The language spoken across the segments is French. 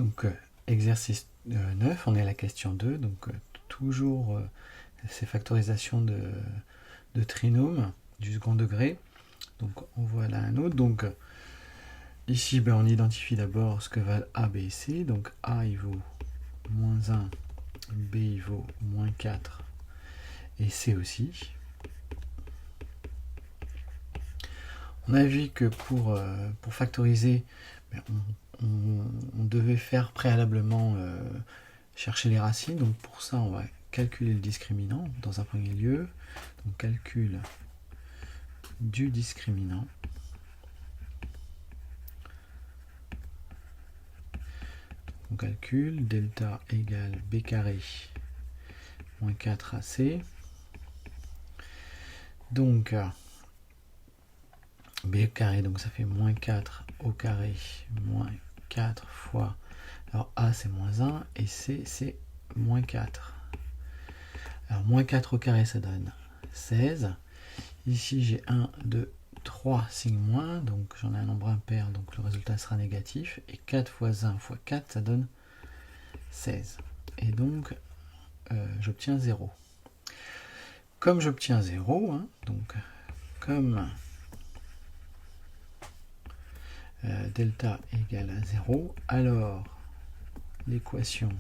Donc, exercice 9, on est à la question 2. Donc, toujours ces factorisations de trinômes du second degré. Donc, on voit là un autre. Donc, ici, on identifie d'abord ce que valent A, B et C. Donc, A, il vaut moins 1, B, il vaut moins 4, et C aussi. On a vu que pour factoriser, on devait faire préalablement chercher les racines. Donc pour ça, on va calculer le discriminant dans un premier lieu. Donc calcul du discriminant. On calcule delta égale b carré moins 4ac. Donc b carré, donc ça fait moins 4 au carré, moins 4 fois, alors a c'est moins 1 et c c'est moins 4. Alors moins 4 au carré ça donne 16. Ici j'ai 1, 2, 3 signes moins, donc j'en ai un nombre impair, donc le résultat sera négatif. Et 4 fois 1 fois 4 ça donne 16. Et donc j'obtiens 0. Comme j'obtiens 0, donc comme delta égale à 0, alors l'équation,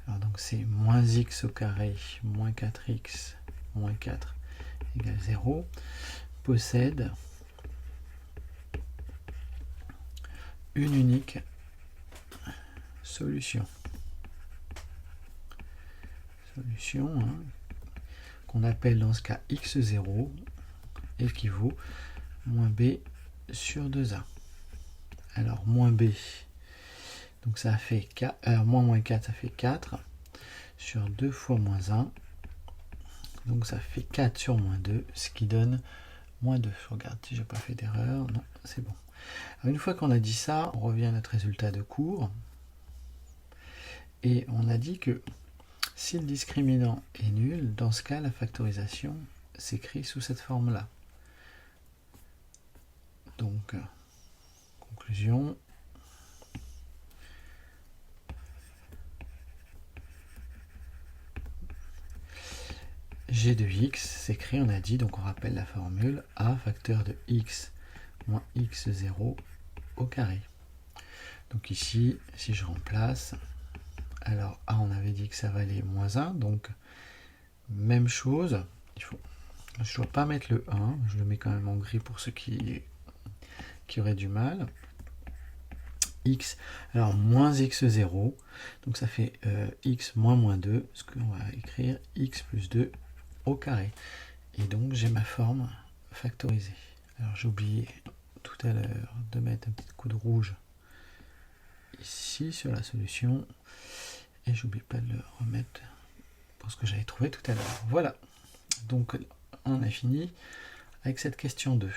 alors donc c'est moins x au carré moins 4x moins 4 égale 0, possède une unique solution. Qu'on appelle dans ce cas x0 équivaut moins b sur 2a. Alors moins b, donc ça fait 4, moins 4 ça fait 4 sur 2 fois moins 1, donc ça fait 4 sur moins 2, ce qui donne moins 2. Je regarde si j'ai pas fait d'erreur, non c'est bon. Alors, une fois qu'on a dit ça, on revient à notre résultat de cours et on a dit que si le discriminant est nul, dans ce cas la factorisation s'écrit sous cette forme là. Donc conclusion, g de x s'écrit, on a dit, donc on rappelle la formule, a facteur de x moins x0 au carré. Donc ici, si je remplace, alors a on avait dit que ça valait moins 1, donc même chose, je ne dois pas mettre le 1, je le mets quand même en gris pour ceux qui auraient du mal. X, alors moins x0, donc ça fait x moins 2, ce qu'on va écrire x plus 2 au carré. Et donc j'ai ma forme factorisée. Alors j'ai oublié tout à l'heure de mettre un petit coup de rouge ici sur la solution, et j'oublie pas de le remettre pour ce que j'avais trouvé tout à l'heure. Voilà, donc on a fini avec cette question 2.